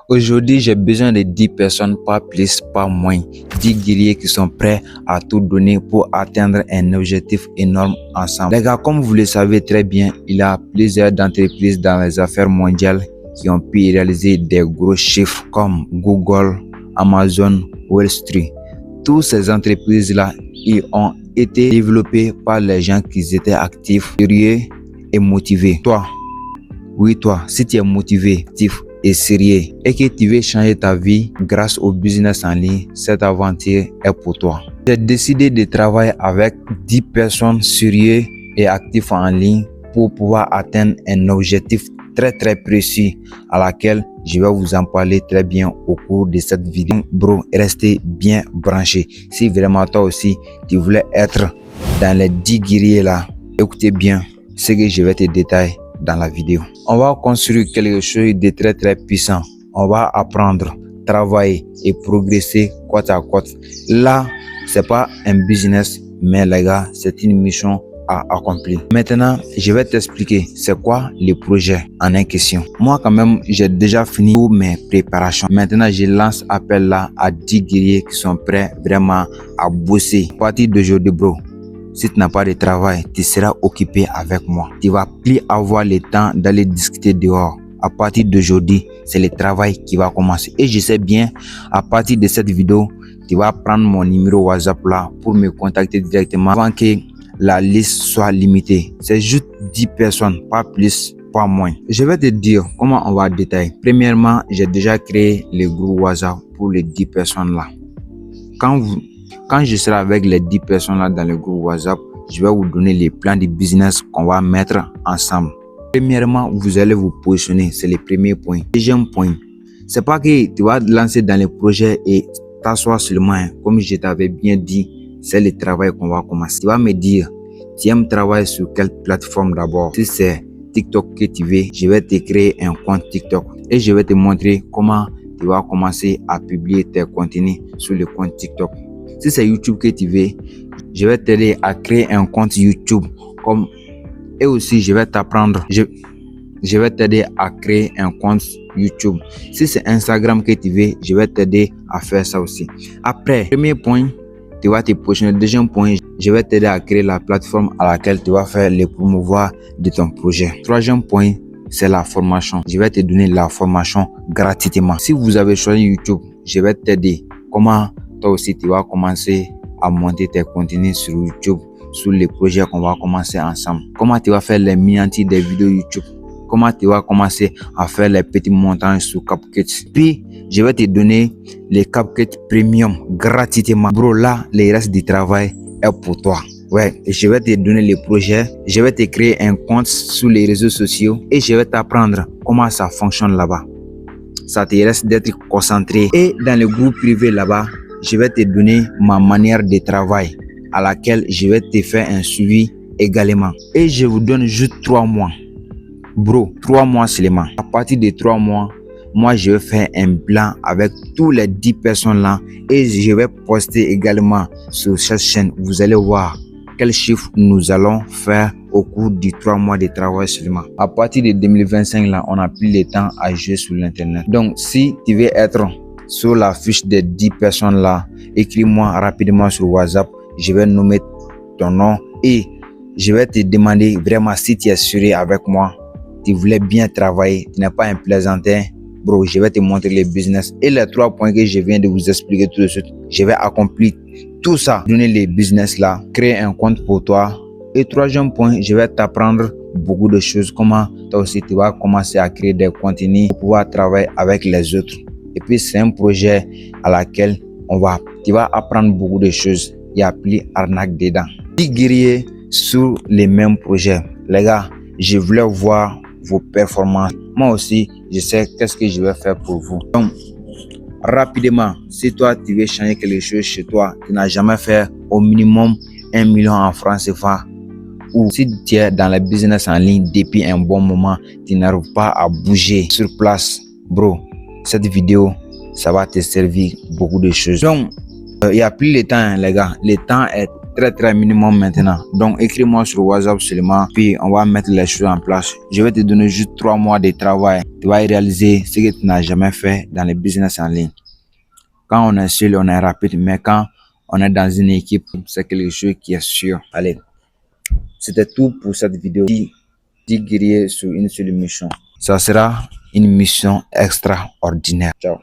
Aujourd'hui, j'ai besoin de 10 personnes, pas plus, pas moins. 10 guerriers qui sont prêts à tout donner pour atteindre un objectif énorme ensemble. Les gars, comme vous le savez très bien, il y a plusieurs entreprises dans les affaires mondiales qui ont pu réaliser des gros chiffres comme Google, Amazon, Wall Street. Toutes ces entreprises-là, ils ont été développées par les gens qui étaient actifs, sérieux et motivés. Toi, si tu es motivé, actif et sérieux et que tu veux changer ta vie grâce au business en ligne, cette aventure est pour toi. J'ai décidé de travailler avec 10 personnes sérieuses et actives en ligne pour pouvoir atteindre un objectif très précis à laquelle je vais vous en parler très bien au cours de cette vidéo. Bro, restez bien branchés. Si vraiment toi aussi tu voulais être dans les 10 guerriers là, écoutez bien ce que je vais te détailler dans la vidéo. On va construire quelque chose de très puissant. On va apprendre, travailler et progresser côte à côte. Là, c'est pas un business, mais les gars, c'est une mission à accomplir. Maintenant, je vais t'expliquer c'est quoi le projet en question. Moi, quand même, j'ai déjà fini toutes mes préparations. Maintenant, je lance appel là à 10 guerriers qui sont prêts vraiment à bosser. À partir d'aujourd'hui, bro, si tu n'as pas de travail, tu seras occupé avec moi. Tu vas plus avoir le temps d'aller discuter dehors. À partir d'aujourd'hui, c'est le travail qui va commencer. Et je sais bien, à partir de cette vidéo, tu vas prendre mon numéro WhatsApp là pour me contacter directement avant que la liste soit limitée. C'est juste 10 personnes, pas plus, pas moins. Je vais te dire comment on va détailler. Premièrement, j'ai déjà créé le groupe WhatsApp pour les 10 personnes là. Quand je serai avec les 10 personnes là dans le groupe WhatsApp, je vais vous donner les plans de business qu'on va mettre ensemble. Premièrement, vous allez vous positionner, c'est le premier point. Deuxième point, c'est pas que tu vas te lancer dans le projet et t'asseoir seulement. Comme je t'avais bien dit, c'est le travail qu'on va commencer. Tu vas me dire, tu aimes travailler sur quelle plateforme d'abord? Si c'est TikTok que tu veux, je vais te créer un compte TikTok et je vais te montrer comment tu vas commencer à publier tes contenus sur le compte TikTok. Si c'est YouTube que tu veux, je vais t'aider à créer un compte YouTube et aussi je vais t'apprendre, je vais t'aider à créer un compte YouTube. Si c'est Instagram que tu veux, je vais t'aider à faire ça aussi. Après, premier point, tu vas te positionner. Deuxième point, je vais t'aider à créer la plateforme à laquelle tu vas faire le promouvoir de ton projet. Troisième point, c'est la formation. Je vais te donner la formation gratuitement. Si vous avez choisi YouTube, je vais t'aider. Comment toi aussi tu vas commencer à monter tes contenus sur YouTube, sur les projets qu'on va commencer ensemble. Comment tu vas faire les miniatures des vidéos YouTube. Comment tu vas commencer à faire les petits montages sur CapCut. Puis, je vais te donner les CapCut Premium gratuitement. Bro, là, le reste du travail est pour toi. Ouais, et je vais te donner les projets. Je vais te créer un compte sur les réseaux sociaux et je vais t'apprendre comment ça fonctionne là-bas. Ça te reste d'être concentré. Et dans le groupe privé là-bas, je vais te donner ma manière de travail à laquelle je vais te faire un suivi également. Et je vous donne juste 3 mois. Bro, 3 mois seulement. À partir de 3 mois, moi je vais faire un plan avec tous les 10 personnes là et je vais poster également sur cette chaîne. Vous allez voir quels chiffres nous allons faire au cours de 3 mois de travail seulement. À partir de 2025 là, on n'a plus le temps à jouer sur l'internet. Donc si tu veux être sur la fiche des 10 personnes là, écris-moi rapidement sur WhatsApp. Je vais nommer ton nom et je vais te demander vraiment si tu es sérieux avec moi. Tu voulais bien travailler, tu n'es pas un plaisantin. Bro, je vais te montrer les business et les 3 points que je viens de vous expliquer tout de suite. Je vais accomplir tout ça, donner les business là, créer un compte pour toi. Et troisième point, je vais t'apprendre beaucoup de choses. Comment toi aussi tu vas commencer à créer des contenus pour pouvoir travailler avec les autres. Et puis c'est un projet à laquelle tu vas apprendre beaucoup de choses. Il n'y a plus arnaque dedans. 10 guerriers sur les mêmes projets. Les gars, je voulais voir vos performances. Moi aussi, je sais qu'est-ce que je vais faire pour vous. Donc, rapidement, si toi, tu veux changer quelque chose chez toi, tu n'as jamais fait au minimum 1 million en francs CFA, ou si tu es dans le business en ligne depuis un bon moment, tu n'arrives pas à bouger sur place, bro, cette vidéo, ça va te servir beaucoup de choses. Donc, il n'y a plus le temps, les gars. Le temps est très minimum maintenant. Donc écris-moi sur WhatsApp seulement, puis on va mettre les choses en place. Je vais te donner juste 3 mois de travail. Tu vas réaliser ce que tu n'as jamais fait dans le business en ligne. Quand on est seul, on est rapide, mais quand on est dans une équipe, c'est quelque chose qui est sûr. Allez, c'était tout pour cette vidéo. 10 guerriers sur une seule mission. Ça sera une mission extraordinaire. Ciao.